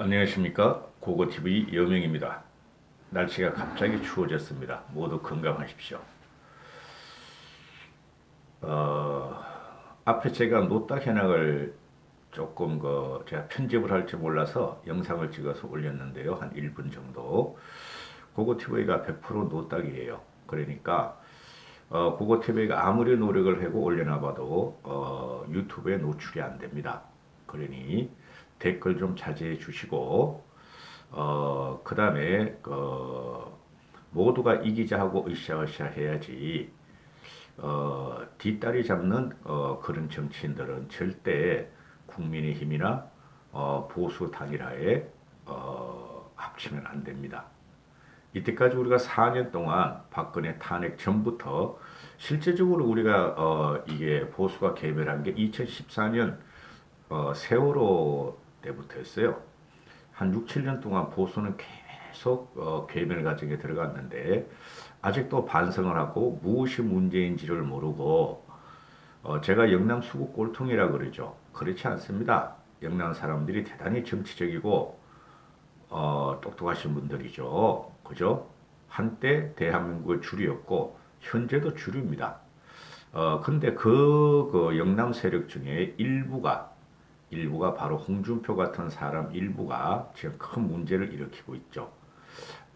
안녕하십니까. 고고TV 여명입니다. 날씨가 갑자기 추워졌습니다. 모두 건강하십시오. 어, 앞에 제가 노딱 현황을 조금 제가 편집을 할 줄 몰라서 영상을 찍어서 올렸는데요. 한 1분 정도. 고고TV가 100% 노딱이에요. 그러니까 고고TV가 아무리 노력을 하고 올려놔봐도 유튜브에 노출이 안 됩니다. 그러니 댓글 좀 자제해 주시고 그 다음에 모두가 이기자 하고 으쌰으쌰 해야지 뒷다리 잡는 그런 정치인들은 절대 국민의힘이나 보수 단일화에 합치면 안 됩니다. 이때까지 우리가 4년 동안 박근혜 탄핵 전부터 실제적으로 우리가 이게 보수가 개별한 게 2014년 세월호 때부터였어요. 한 6, 7년 동안 보수는 계속 괴멸 과정에 들어갔는데 아직도 반성을 하고 무엇이 문제인지를 모르고 제가 영남 수구 꼴통이라 그러죠. 그렇지 않습니다. 영남 사람들이 대단히 정치적이고 똑똑하신 분들이죠. 그죠? 한때 대한민국의 주류였고 현재도 주류입니다. 근데 그 영남 세력 중에 일부가 바로 홍준표 같은 사람 일부가 지금 큰 문제를 일으키고 있죠.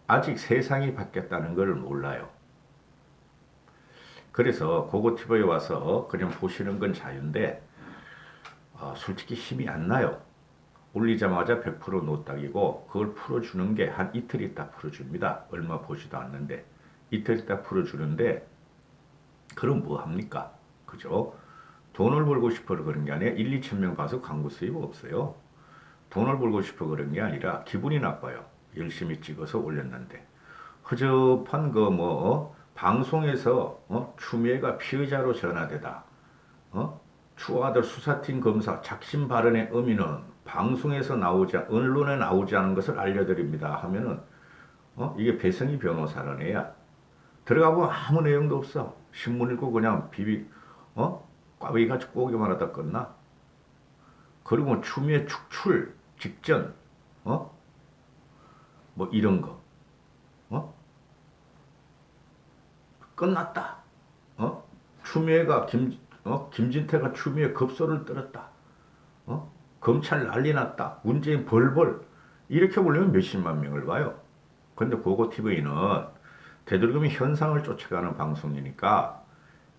아직 세상이 바뀌었다는 걸 몰라요. 그래서 고고티브에 와서 그냥 보시는 건 자유인데 솔직히 힘이 안 나요. 올리자마자 100% 노딱이고 그걸 풀어주는 게 한 이틀 있다 풀어줍니다. 얼마 보지도 않는데 이틀 있다 풀어주는데 그럼 뭐 합니까? 그죠? 돈을 벌고 싶어 그런 게 아니라 1, 2천 명 봐서 광고 수입 없어요. 돈을 벌고 싶어 그런 게 아니라 기분이 나빠요. 열심히 찍어서 올렸는데 허접한 방송에서 추미애가 피의자로 전화되다. 추아들 수사팀 검사 작심 발언의 의미는 방송에서 언론에 나오지 않은 것을 알려드립니다 하면은 이게 배성희 변호사라는 애야. 들어가보면 아무 내용도 없어. 신문 읽고 그냥 꽈배기 같이 꼬기만 하다 끝나. 그리고 추미애 축출 직전 뭐 이런 거 끝났다. 추미애가 김진태가 추미애 급소를 떨었다. 검찰 난리 났다. 문재인 벌벌 이렇게 보려면 몇십만 명을 봐요. 근데 고고TV는 되도록이면 현상을 쫓아가는 방송이니까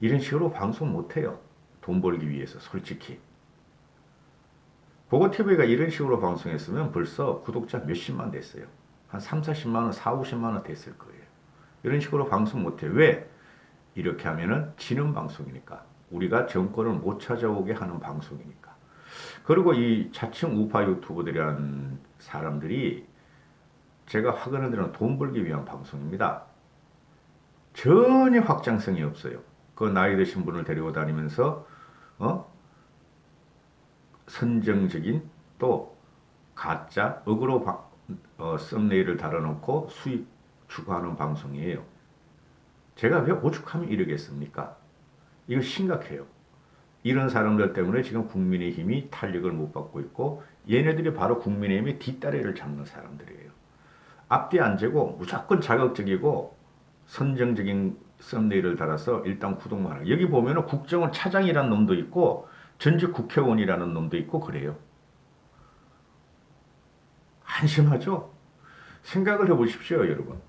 이런 식으로 방송 못해요. 돈 벌기 위해서 솔직히. 고고TV가 이런 식으로 방송했으면 벌써 구독자 몇십만 됐어요. 한 3, 40만 원, 4, 50만 원 됐을 거예요. 이런 식으로 방송 못해. 왜? 이렇게 하면은 지는 방송이니까. 우리가 정권을 못 찾아오게 하는 방송이니까. 그리고 이 자칭 우파 유튜버들이란 사람들이 제가 확언을 드리는 돈 벌기 위한 방송입니다. 전혀 확장성이 없어요. 그 나이 드신 분을 데리고 다니면서 선정적인 또 가짜 억으로 썸네일을 달아놓고 수익 추구하는 방송이에요. 제가 왜 오죽하면 이러겠습니까? 이거 심각해요. 이런 사람들 때문에 지금 국민의힘이 탄력을 못 받고 있고 얘네들이 바로 국민의힘의 뒷다리를 잡는 사람들이에요. 앞뒤 안 재고 무조건 자극적이고 선정적인 썸네일을 달아서 일단 구독만 하고 여기 보면은 국정원 차장이라는 놈도 있고 전직 국회의원이라는 놈도 있고 그래요. 한심하죠? 생각을 해보십시오, 여러분.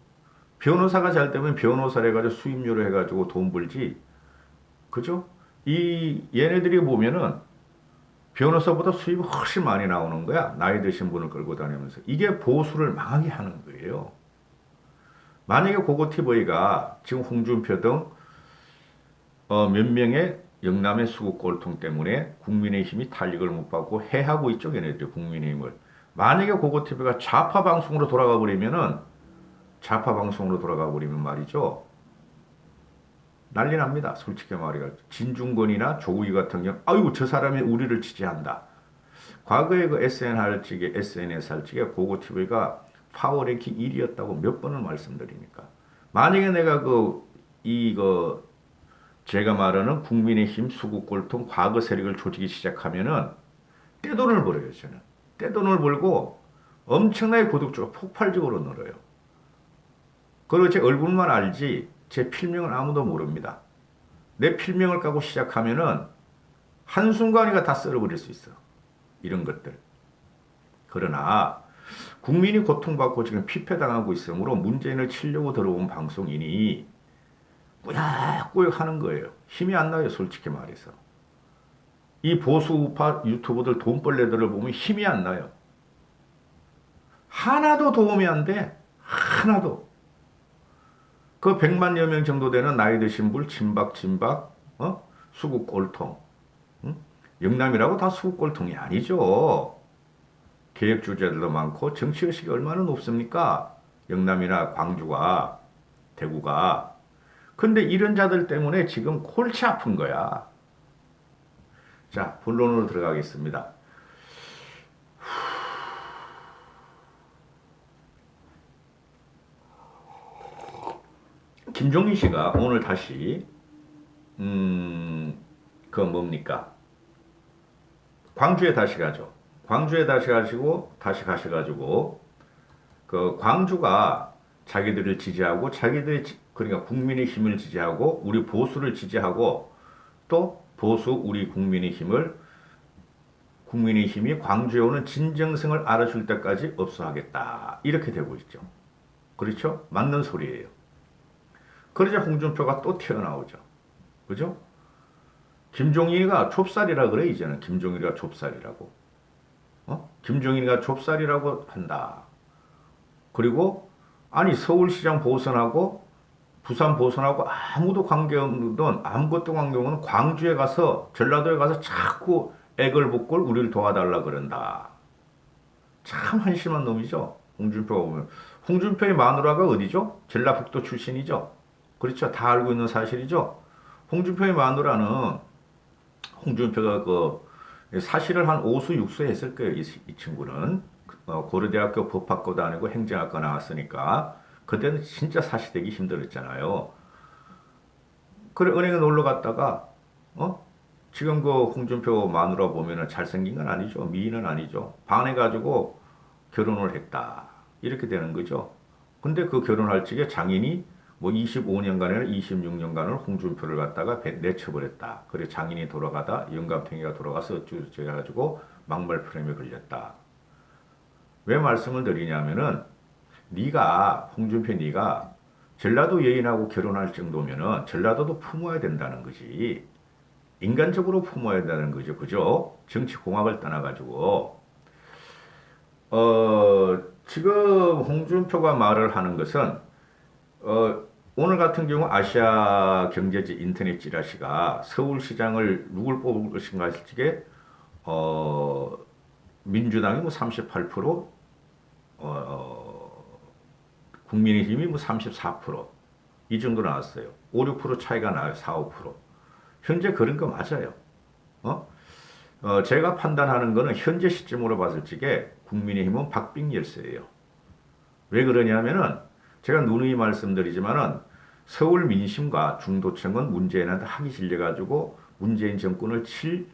변호사가 잘 되면 변호사를 해가지고 수임료를 해가지고 돈 벌지. 그죠? 얘네들이 보면은 변호사보다 수입이 훨씬 많이 나오는 거야. 나이 드신 분을 끌고 다니면서. 이게 보수를 망하게 하는 거예요. 만약에 고고TV가 지금 홍준표 등 몇 명의 영남의 수구 꼴통 때문에 국민의힘이 탄력을 못 받고 해하고 있죠. 얘네들이 국민의힘을. 만약에 고고TV가 좌파 방송으로 돌아가 버리면 말이죠. 난리 납니다. 솔직히 말해가지고. 진중권이나 조국이 같은 경우, 아이고, 저 사람이 우리를 지지한다. 과거에 그 SNS 할 적에 고고TV가 파워랭킹 1위였다고 몇 번을 말씀드리니까. 만약에 내가 제가 말하는 국민의힘 수구꼴통 과거 세력을 조지기 시작하면은 떼돈을 벌어요, 저는. 떼돈을 벌고 엄청나게 구독자가 폭발적으로 늘어요. 그리고 제 얼굴만 알지 제 필명은 아무도 모릅니다. 내 필명을 까고 시작하면은 한순간이가 다 썰어버릴 수 있어. 이런 것들. 그러나 국민이 고통받고 지금 피폐당하고 있으므로 문재인을 치려고 들어온 방송인이 꾸역꾸역 하는 거예요. 힘이 안 나요, 솔직히 말해서. 이 보수우파 유튜버들 돈벌레들을 보면 힘이 안 나요. 하나도 도움이 안 돼. 하나도. 그 100만여 명 정도 되는 나이 드신 분, 진박, 수국 꼴통. 응? 영남이라고 다 수국 꼴통이 아니죠. 계획 주제들도 많고 정치의식이 얼마나 높습니까? 영남이나 광주가, 대구가. 근데 이런 자들 때문에 지금 골치 아픈 거야. 자, 본론으로 들어가겠습니다. 김종인 씨가 오늘 다시 그 뭡니까? 광주에 다시 가죠. 광주에 다시 가시고 다시 가셔가지고 그 광주가 자기들을 지지하고 자기들이 그러니까 국민의힘을 지지하고 우리 보수를 지지하고 또 보수 우리 국민의힘이 광주에 오는 진정성을 알아줄 때까지 없어하겠다 이렇게 되고 있죠. 그렇죠? 맞는 소리예요. 그러자 홍준표가 또 튀어나오죠. 그죠? 김종인이가 좁쌀이라 그래 이제는 김종인이가 좁쌀이라고. 김종인이가 좁쌀이라고 한다. 그리고 아니 서울시장 보선하고 부산 보선하고 아무것도 관계없는 광주에 가서 전라도에 가서 자꾸 애걸복걸 우리를 도와달라 그런다. 참 한심한 놈이죠. 홍준표가 보면. 홍준표의 마누라가 어디죠? 전라북도 출신이죠. 그렇죠. 다 알고 있는 사실이죠. 홍준표의 마누라는 홍준표가 그 사실을 한 5수 6수 했을 거예요. 이 친구는 고려대학교 법학과 다니고 행정학과 나왔으니까 그때는 진짜 사시되기 힘들었잖아요. 그래 은행에 놀러 갔다가 지금 그 홍준표 마누라 보면은 잘생긴 건 아니죠. 미인은 아니죠. 반해가지고 결혼을 했다. 이렇게 되는 거죠. 근데 그 결혼할 적에 장인이 뭐 25년간이나 26년간을 홍준표를 갖다가 내쳐버렸다. 그래 장인이 돌아가다 영감탱이가 돌아가서 어쩌고저쩌고 해가지고 막말 프레임에 걸렸다. 왜 말씀을 드리냐면은 홍준표 전라도 여인하고 결혼할 정도면은 전라도도 품어야 된다는 거지. 인간적으로 품어야 된다는 거죠. 그죠? 정치 공학을 떠나가지고 지금 홍준표가 말을 하는 것은 오늘 같은 경우 아시아 경제지 인터넷 찌라시가 서울시장을 누굴 뽑을 것인가 했을 적에 민주당이 뭐 38%, 국민의힘이 뭐 34%이 정도 나왔어요. 5, 6% 차이가 나요. 4, 5%. 현재 그런 거 맞아요. 제가 판단하는 거는 현재 시점으로 봤을 적에 국민의힘은 박빙 열세예요. 왜 그러냐면은 제가 누누이 말씀드리지만은 서울 민심과 중도층은 문재인한테 학이 질려가지고 문재인 정권을 칠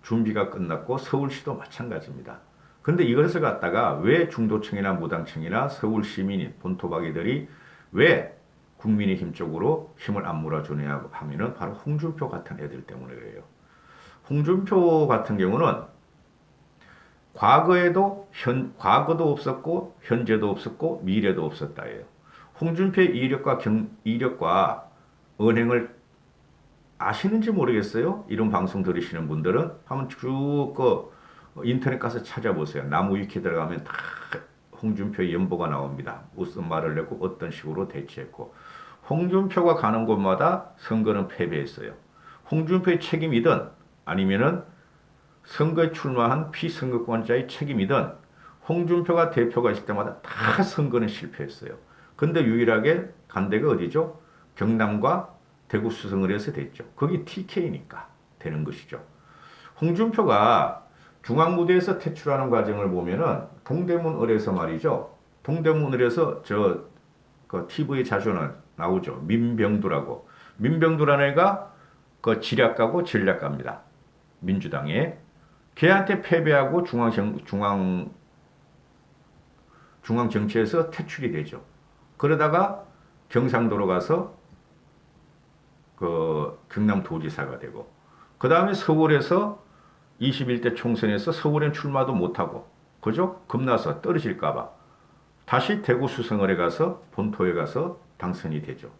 준비가 끝났고 서울시도 마찬가지입니다. 근데 이것을 갖다가 왜 중도층이나 무당층이나 서울 시민인 본토박이들이 왜 국민의힘 쪽으로 힘을 안 몰아주냐 하면은 바로 홍준표 같은 애들 때문에 그래요. 홍준표 같은 경우는 과거도 없었고 현재도 없었고 미래도 없었다예요. 홍준표의 이력과 언행을 아시는지 모르겠어요. 이런 방송 들으시는 분들은 한번 쭉 인터넷 가서 찾아보세요. 나무 위키 들어가면 다 홍준표의 연보가 나옵니다. 무슨 말을 했고 어떤 식으로 대처했고 홍준표가 가는 곳마다 선거는 패배했어요. 홍준표의 책임이든 아니면은 선거에 출마한 피선거권자의 책임이든 홍준표가 대표가 있을 때마다 다 선거는 실패했어요. 근데 유일하게 간 데가 어디죠? 경남과 대구 수성을 해서 됐죠. 거기 TK니까 되는 것이죠. 홍준표가 중앙무대에서 퇴출하는 과정을 보면은 동대문을에서 말이죠. 동대문을에서 그 TV에 자주 나오죠. 민병두라고. 민병두라는 애가 그 지략가고 전략가입니다. 민주당에. 걔한테 패배하고 중앙 정치에서 퇴출이 되죠. 그러다가 경상도로 가서 그 경남도지사가 되고 그 다음에 서울에서 21대 총선에서 서울엔 출마도 못하고 그죠? 겁나서 떨어질까봐 다시 대구 수성을에 가서 본토에 가서 당선이 되죠.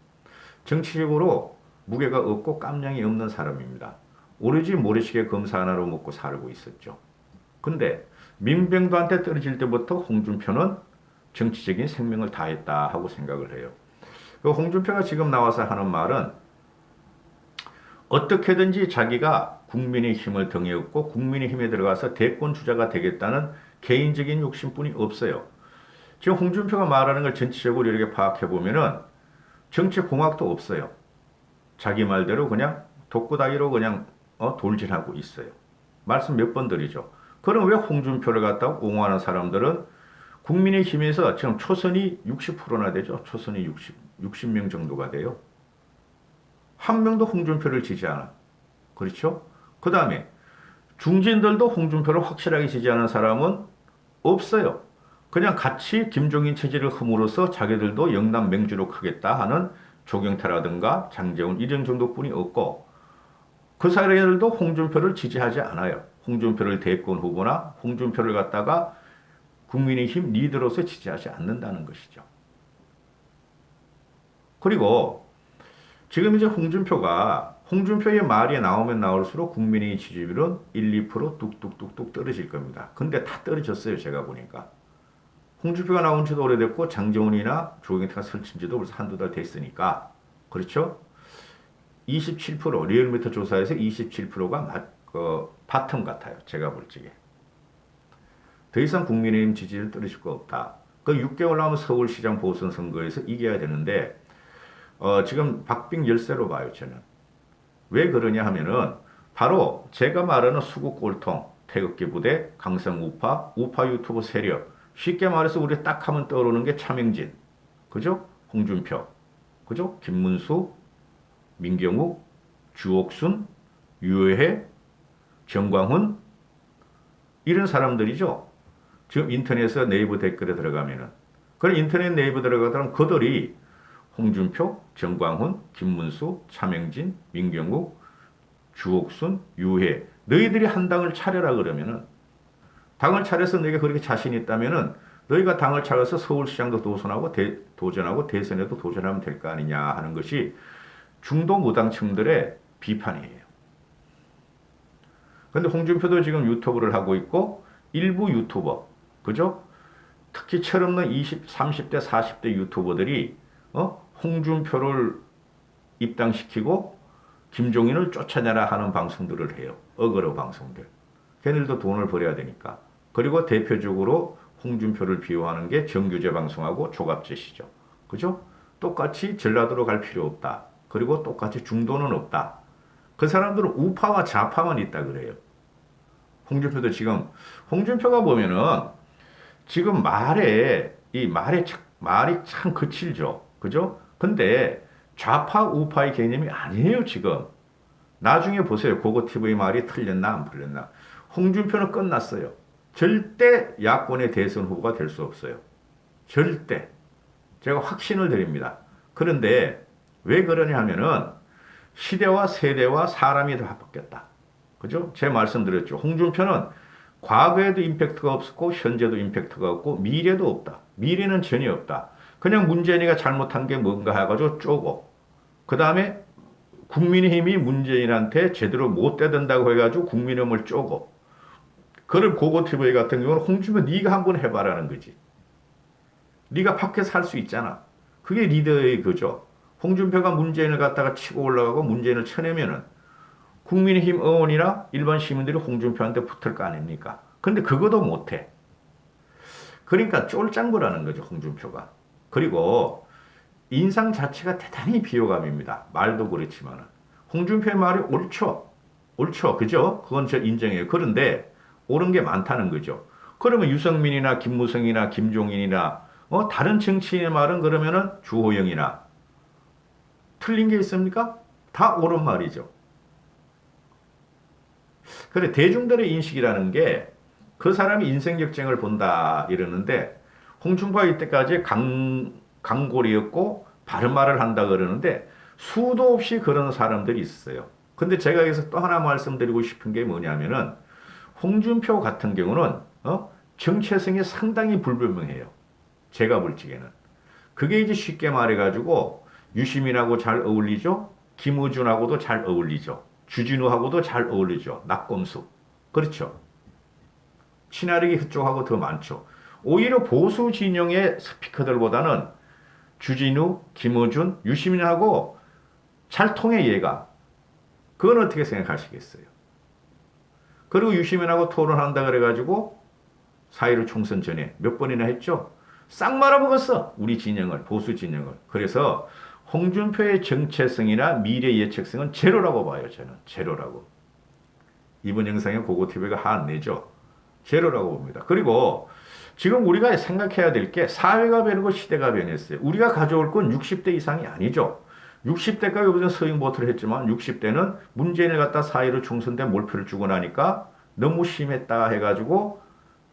정치적으로 무게가 없고 깜냥이 없는 사람입니다. 오로지 모래시계 검사 하나로 먹고 살고 있었죠. 근데 민병도한테 떨어질 때부터 홍준표는 정치적인 생명을 다했다 하고 생각을 해요. 그 홍준표가 지금 나와서 하는 말은 어떻게든지 자기가 국민의 힘을 등에 업고 국민의 힘에 들어가서 대권 주자가 되겠다는 개인적인 욕심뿐이 없어요. 지금 홍준표가 말하는 걸 전체적으로 이렇게 파악해 보면은 정치공학도 없어요. 자기 말대로 그냥 독구다이로 그냥 돌진하고 있어요. 말씀 몇 번 드리죠. 그럼 왜 홍준표를 갖다가 옹호하는 사람들은 국민의힘에서 지금 초선이 60%나 되죠. 초선이 60명 정도가 돼요. 한 명도 홍준표를 지지하는. 그렇죠? 그 다음에 중진들도 홍준표를 확실하게 지지하는 사람은 없어요. 그냥 같이 김종인 체제를 흠으로써 자기들도 영남 맹주로 크겠다 하는 조경태라든가 장제원 이런 정도뿐이 없고 그 사람들도 홍준표를 지지하지 않아요. 홍준표를 대권 후보나 홍준표를 갖다가 국민의힘 리더로서 지지하지 않는다는 것이죠. 그리고 지금 이제 홍준표의 말이 나오면 나올수록 국민의 지지율은 1, 2% 뚝뚝뚝뚝 떨어질 겁니다. 근데 다 떨어졌어요. 제가 보니까. 홍준표가 나온 지도 오래됐고 장정훈이나 조경태가 설친 지도 벌써 한두 달 됐으니까. 그렇죠? 27% 리얼미터 조사에서 27%가 바텀 같아요. 제가 볼 적에. 더 이상 국민의힘 지지율 떨어질 거 없다. 그 6개월 남은 서울시장 보선 선거에서 이겨야 되는데 지금 박빙 열세로 봐요. 저는. 왜 그러냐 하면은 바로 제가 말하는 수국 꼴통, 태극기 부대, 강성 우파 유튜브 세력 쉽게 말해서 우리 딱 하면 떠오르는 게 차명진, 그죠? 홍준표, 그죠? 김문수, 민경욱, 주옥순, 유해, 정광훈 이런 사람들이죠. 지금 인터넷에 네이버 댓글에 들어가면은 그런 인터넷 네이버 들어가면 그들이 홍준표, 정광훈, 김문수, 차명진, 민경욱, 주옥순, 유해 너희들이 한 당을 차려라 그러면은 당을 차려서 너희가 그렇게 자신 있다면은 너희가 당을 차려서 서울시장도 도전하고 대선에도 도전하면 될 거 아니냐 하는 것이 중도 무당층들의 비판이에요. 그런데 홍준표도 지금 유튜브를 하고 있고 일부 유튜버, 그죠? 특히 철없는 20, 30대, 40대 유튜버들이 홍준표를 입당시키고 김종인을 쫓아내라 하는 방송들을 해요. 어그로 방송들. 걔네들도 돈을 벌여야 되니까. 그리고 대표적으로 홍준표를 비호하는 게 정규제 방송하고 조갑제시죠. 그죠? 똑같이 전라도로 갈 필요 없다. 그리고 똑같이 중도는 없다. 그 사람들은 우파와 좌파만 있다 그래요. 홍준표도 지금 홍준표가 보면은 지금 말이 참 거칠죠. 그죠? 근데 좌파 우파의 개념이 아니에요, 지금. 나중에 보세요. 고고TV 말이 틀렸나 안 틀렸나. 홍준표는 끝났어요. 절대 야권의 대선 후보가 될 수 없어요. 절대. 제가 확신을 드립니다. 그런데 왜 그러냐 하면은 시대와 세대와 사람이 다 바뀌었다. 그죠? 제 말씀드렸죠. 홍준표는 과거에도 임팩트가 없었고 현재도 임팩트가 없고 미래도 없다. 미래는 전혀 없다. 그냥 문재인이가 잘못한 게 뭔가 해가지고 쪼고 그 다음에 국민의힘이 문재인한테 제대로 못 대든다고 해가지고 국민의힘을 쪼고 그걸 고고TV 같은 경우는 홍준표 네가 한번 해봐라는 거지. 네가 밖에서 할 수 있잖아. 그게 리더의 그죠. 홍준표가 문재인을 갖다가 치고 올라가고 문재인을 쳐내면은 국민의힘 의원이나 일반 시민들이 홍준표한테 붙을 거 아닙니까? 근데 그것도 못해. 그러니까 쫄짱부라는 거죠, 홍준표가. 그리고 인상 자체가 대단히 비호감입니다. 말도 그렇지만은. 홍준표의 말이 옳죠. 옳죠. 그죠? 그건 저 인정해요. 그런데 옳은 게 많다는 거죠. 그러면 유승민이나 김무성이나 김종인이나 다른 정치인의 말은 그러면은 주호영이나 틀린 게 있습니까? 다 옳은 말이죠. 그래 대중들의 인식이라는 게 그 사람이 인생 역정을 본다 이러는데 홍준표가 이때까지 강골이었고 바른 말을 한다 그러는데 수도 없이 그런 사람들이 있어요. 근데 제가 여기서 또 하나 말씀드리고 싶은 게 뭐냐면은 홍준표 같은 경우는 정체성이 상당히 불분명해요. 제가 볼 적에는. 그게 이제 쉽게 말해가지고 유시민하고 잘 어울리죠. 김어준하고도 잘 어울리죠. 주진우하고도 잘 어울리죠. 낙검수. 그렇죠. 친화력이 그쪽하고 더 많죠. 오히려 보수 진영의 스피커들보다는 주진우, 김어준, 유시민하고 잘 통해 얘가. 그건 어떻게 생각하시겠어요? 그리고 유시민하고 토론한다 그래가지고 4.15 총선 전에 몇 번이나 했죠? 싹 말아먹었어. 우리 진영을, 보수 진영을. 그래서 홍준표의 정체성이나 미래 예측성은 제로라고 봐요. 저는 제로라고. 이번 영상에 고고TV가 한 내죠. 제로라고 봅니다. 그리고 지금 우리가 생각해야 될 게 사회가 변하고 시대가 변했어요. 우리가 가져올 건 60대 이상이 아니죠. 60대가 요즘 서행 보트를 했지만 60대는 문재인을 갖다 4.15 총선 때 몰표를 주고 나니까 너무 심했다 해가지고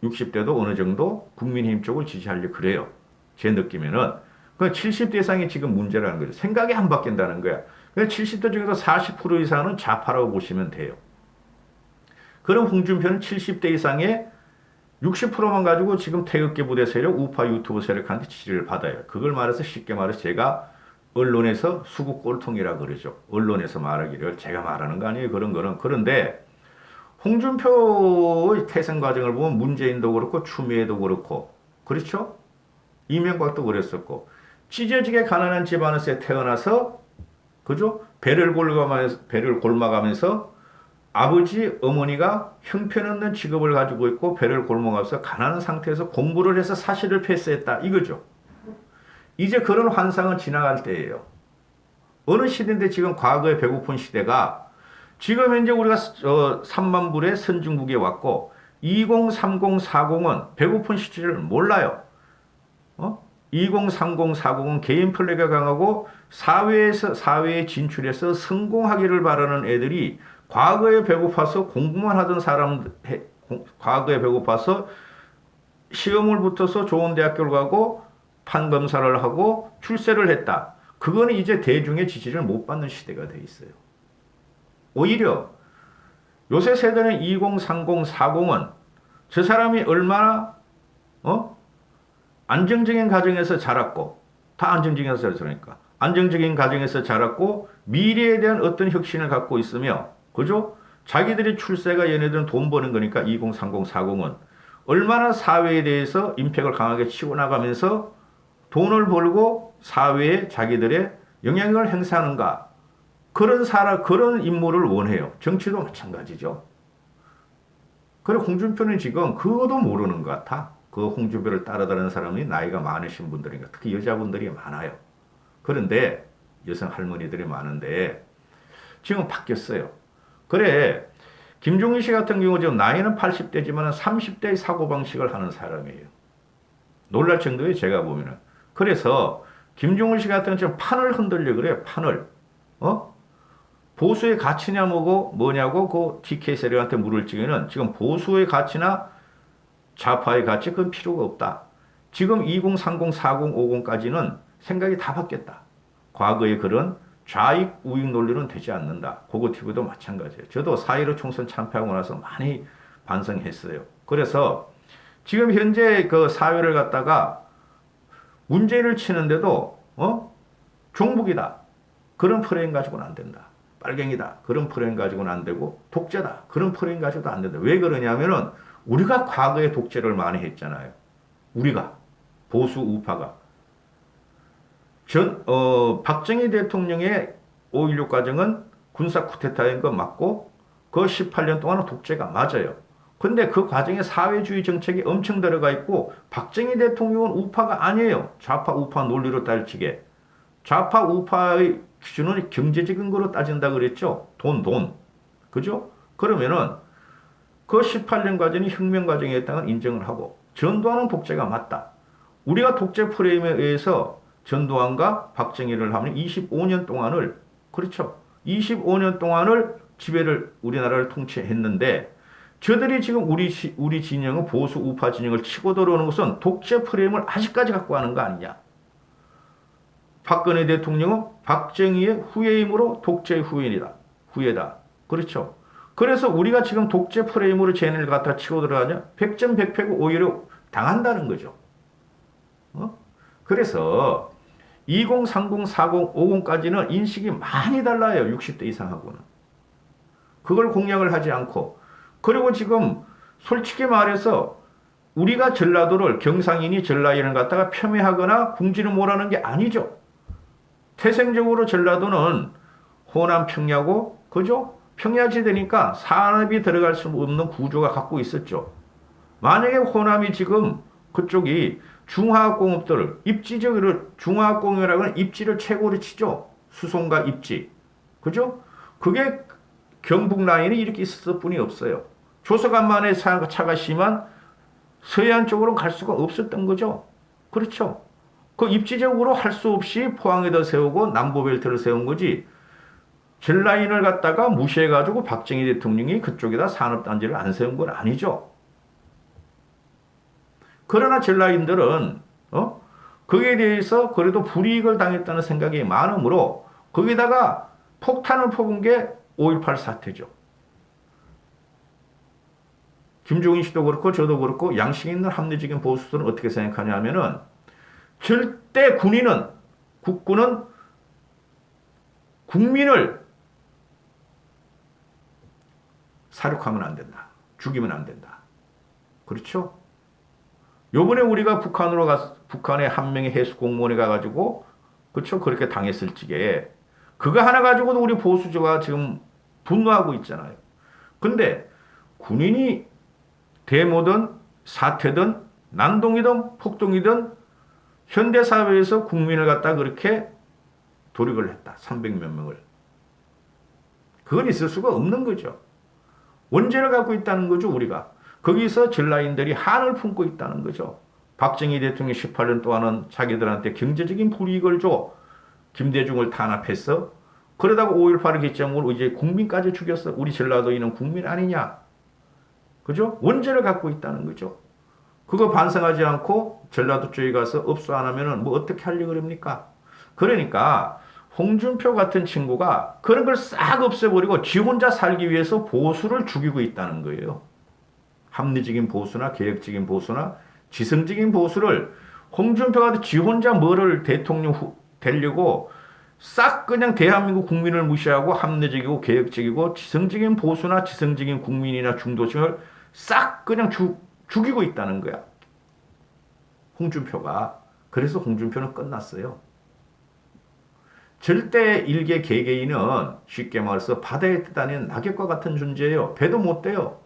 60대도 어느 정도 국민의힘 쪽을 지지하려고 그래요. 제 느낌에는. 그 70대 이상이 지금 문제라는 거죠. 생각이 안 바뀐다는 거야. 70대 중에서 40% 이상은 좌파라고 보시면 돼요. 그럼 홍준표는 70대 이상의 60%만 가지고 지금 태극기 부대 세력, 우파 유튜브 세력한테 지지를 받아요. 그걸 말해서 쉽게 말해서 제가 언론에서 수구 꼴통이라 그러죠. 언론에서 말하기를 제가 말하는 거 아니에요. 그런 거는. 그런데 홍준표의 태생 과정을 보면 문재인도 그렇고 추미애도 그렇고 그렇죠? 이명박도 그랬었고 찢어지게 가난한 집안에서 태어나서 그죠? 배를 골마가면서 아버지, 어머니가 형편없는 직업을 가지고 있고 배를 골마가면서 가난한 상태에서 공부를 해서 사실을 패스했다 이거죠. 이제 그런 환상은 지나갈 때예요. 어느 시대인데 지금 과거의 배고픈 시대가 지금 현재 우리가 3만 불의 선진국에 왔고 2030, 40은 배고픈 시대를 몰라요. 2030, 40은 개인 플레이가 강하고 사회에 진출해서 성공하기를 바라는 애들이 과거에 배고파서 공부만 하던 과거에 배고파서 시험을 붙어서 좋은 대학교를 가고 판검사를 하고 출세를 했다. 그거는 이제 대중의 지지를 못 받는 시대가 돼 있어요. 오히려 요새 세대는 2030, 40은 저 사람이 얼마나 안정적인 가정에서 자랐고 다 안정적인 가정에서 자라니까 안정적인 가정에서 자랐고 미래에 대한 어떤 혁신을 갖고 있으며 그죠? 자기들이 출세가 얘네들은 돈 버는 거니까 2030, 40은 얼마나 사회에 대해서 임팩을 강하게 치고 나가면서 돈을 벌고 사회에 자기들의 영향력을 행사하는가 그런 인물을 원해요. 정치도 마찬가지죠. 그리고 홍준표는 지금 그것도 모르는 것 같아. 그 홍준표를 따라다니는 사람이 나이가 많으신 분들인가 특히 여자분들이 많아요. 그런데 여성 할머니들이 많은데 지금 바뀌었어요. 그래 김종인 씨 같은 경우 지금 나이는 80대지만 30대의 사고방식을 하는 사람이에요. 놀랄 정도에 제가 보면은. 그래서 김종인 씨 같은 경우 지금 판을 흔들려 그래요. 판을. 보수의 가치냐 뭐냐고 그 TK 세력한테 물을 적에는 지금 보수의 가치나 좌파의 가치 그건 필요가 없다. 지금 2030, 40, 50까지는 생각이 다 바뀌었다. 과거의 그런 좌익 우익 논리는 되지 않는다. 고고TV도 마찬가지예요. 저도 4.15 총선 참패하고 나서 많이 반성했어요. 그래서 지금 현재 그 사회를 갖다가 문재인을 치는데도 종북이다. 그런 프레임 가지고는 안 된다. 빨갱이다. 그런 프레임 가지고는 안 되고 독재다. 그런 프레임 가지고도 안 된다. 왜 그러냐면은 우리가 과거에 독재를 많이 했잖아요. 우리가 보수 우파가 박정희 대통령의 5.16 과정은 군사 쿠데타인 거 맞고 그 18년 동안은 독재가 맞아요. 근데 그 과정에 사회주의 정책이 엄청 들어가 있고 박정희 대통령은 우파가 아니에요. 좌파 우파 논리로 따지게. 좌파 우파의 기준은 경제적인 거로 따진다 그랬죠. 돈. 그죠? 그러면은 그 18년 과정이 혁명 과정이었다는 인정을 하고 전두환은 독재가 맞다. 우리가 독재 프레임에 의해서 전두환과 박정희를 하면 25년 동안을 그렇죠. 25년 동안을 지배를 우리나라를 통치했는데 저들이 지금 우리 진영은 보수 우파 진영을 치고 들어오는 것은 독재 프레임을 아직까지 갖고 하는 거 아니냐. 박근혜 대통령은 박정희의 후예이므로 독재의 후예이다. 후예다. 그렇죠. 그래서 우리가 지금 독재 프레임으로 쟤네를 갖다 치고 들어가냐? 백전백패고 오히려 당한다는 거죠. 그래서 20, 30, 40, 50까지는 인식이 많이 달라요. 60대 이상하고는. 그걸 공략을 하지 않고. 그리고 지금 솔직히 말해서 우리가 전라도를 경상인이 전라인을 갖다가 폄훼하거나 궁지를 몰아는 게 아니죠. 태생적으로 전라도는 호남 평야고, 그죠? 평야지대니까 산업이 들어갈 수 없는 구조가 갖고 있었죠. 만약에 호남이 지금 그쪽이 중화학공업들, 입지적으로 중화학공업이라고 하는 입지를 최고로 치죠. 수송과 입지. 그죠? 그게 경북 라인이 이렇게 있었을 뿐이 없어요. 조서간만에 차가 심한 서해안 쪽으로 갈 수가 없었던 거죠. 그렇죠? 그 입지적으로 할 수 없이 포항에다 세우고 남부벨트를 세운 거지. 전라인을 갖다가 무시해가지고 박정희 대통령이 그쪽에다 산업단지를 안 세운 건 아니죠. 그러나 전라인들은 거기에 대해서 그래도 불이익을 당했다는 생각이 많으므로 거기다가 폭탄을 퍼본 게 5.18 사태죠. 김종인 씨도 그렇고 저도 그렇고 양식 있는 합리적인 보수들은 어떻게 생각하냐면은 절대 국군은 국민을 사륙하면 안 된다. 죽이면 안 된다. 그렇죠? 요번에 우리가 북한에 한 명의 해수 공무원이 가가지고, 그렇죠? 그렇게 당했을 적에, 그거 하나 가지고도 우리 보수주가 지금 분노하고 있잖아요. 근데 군인이 데모든 사태든 난동이든 폭동이든 현대사회에서 국민을 갖다 그렇게 돌입을 했다. 300몇 명을. 그건 있을 수가 없는 거죠. 원죄를 갖고 있다는 거죠, 우리가. 거기서 전라인들이 한을 품고 있다는 거죠. 박정희 대통령이 18년 동안은 자기들한테 경제적인 불이익을 줘. 김대중을 탄압했어. 그러다가 5.18을 개점으로 이제 국민까지 죽였어. 우리 전라도인은 국민 아니냐. 그죠? 원죄를 갖고 있다는 거죠. 그거 반성하지 않고 전라도 쪽에 가서 업소 안 하면은 뭐 어떻게 하려고 그럽니까? 그러니까 홍준표 같은 친구가 그런 걸 싹 없애버리고 지 혼자 살기 위해서 보수를 죽이고 있다는 거예요. 합리적인 보수나 개혁적인 보수나 지성적인 보수를 홍준표가 지 혼자 뭐를 대통령 되려고 싹 그냥 대한민국 국민을 무시하고 합리적이고 개혁적이고 지성적인 보수나 지성적인 국민이나 중도층을 싹 그냥 죽이고 있다는 거야. 홍준표가. 그래서 홍준표는 끝났어요. 절대 일개 개개인은 쉽게 말해서 바다에 떠다니는 낙엽과 같은 존재예요. 배도 못 돼요.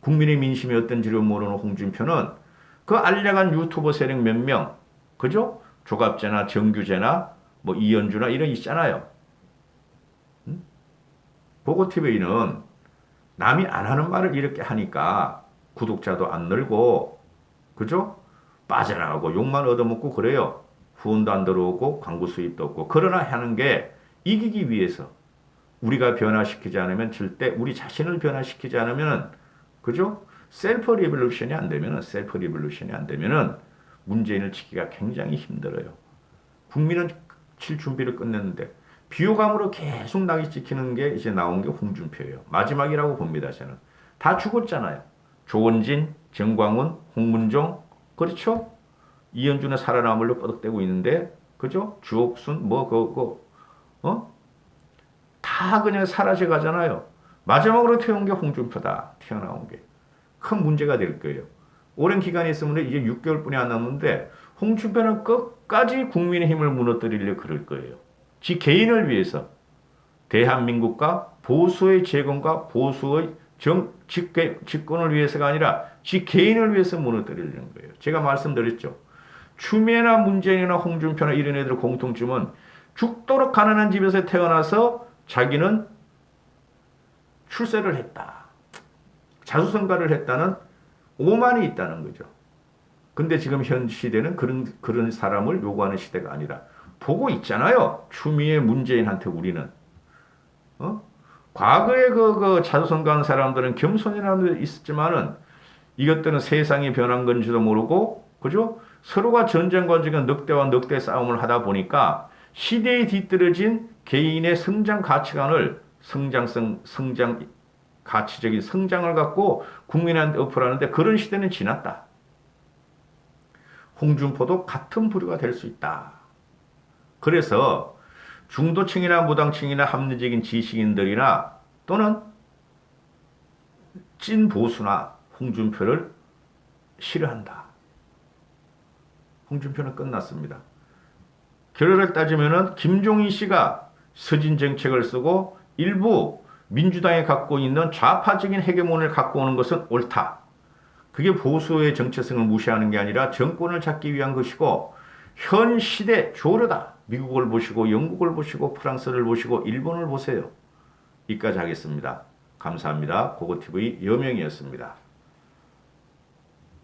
국민의 민심이 어떤지를 모르는 홍준표는 그 알량한 유튜버 세력 몇 명, 그죠? 조갑재나 정규재나 뭐 이현주나 이런 있잖아요. 응? 보고TV는 남이 안 하는 말을 이렇게 하니까 구독자도 안 늘고, 그죠? 빠져나가고 욕만 얻어먹고 그래요. 후원도 안 들어오고 광고 수입도 없고. 그러나 하는 게 이기기 위해서 우리가 변화시키지 않으면 절대 우리 자신을 변화시키지 않으면은, 그죠? 셀프 리볼루션이 안 되면은 문재인을 지키기가 굉장히 힘들어요. 국민은 칠 준비를 끝냈는데 비호감으로 계속 나게 지키는 게 이제 나온 게 홍준표예요. 마지막이라고 봅니다. 저는. 다 죽었잖아요. 조원진, 정광훈, 홍문종, 그렇죠? 이현주는 살아남으려 뻐덕대고 있는데, 그죠? 주옥순, 다 그냥 사라져 가잖아요. 마지막으로 태운 게 홍준표다. 튀어나온 게. 큰 문제가 될 거예요. 오랜 기간이 있으면 이제 6개월뿐이 안 남는데, 홍준표는 끝까지 국민의힘을 무너뜨리려 그럴 거예요. 지 개인을 위해서. 대한민국과 보수의 재건과 보수의 집권을 위해서가 아니라 지 개인을 위해서 무너뜨리려는 거예요. 제가 말씀드렸죠. 추미애나 문재인이나 홍준표나 이런 애들 공통점은 죽도록 가난한 집에서 태어나서 자기는 출세를 했다. 자수성가를 했다는 오만이 있다는 거죠. 근데 지금 현 시대는 그런 사람을 요구하는 시대가 아니라 보고 있잖아요. 추미애 문재인한테 우리는. 과거에 그 자손 간 사람들은 겸손이라는 게 있었지만은 이것들은 세상이 변한 건지도 모르고, 그죠? 서로가 전쟁과 지금 늑대와 늑대 싸움을 하다 보니까 시대에 뒤떨어진 개인의 성장 가치관을 성장 가치적인 성장을 갖고 국민한테 어플하는데 그런 시대는 지났다. 홍준표도 같은 부류가 될 수 있다. 그래서 중도층이나 무당층이나 합리적인 지식인들이나 또는 찐 보수나 홍준표를 싫어한다. 홍준표는 끝났습니다. 결론을 따지면은 김종인 씨가 서진 정책을 쓰고 일부 민주당이 갖고 있는 좌파적인 헤게몬을 갖고 오는 것은 옳다. 그게 보수의 정체성을 무시하는 게 아니라 정권을 잡기 위한 것이고 현 시대 조류다. 미국을 보시고 영국을 보시고 프랑스를 보시고 일본을 보세요. 여기까지 하겠습니다. 감사합니다. 고고TV 여명이었습니다.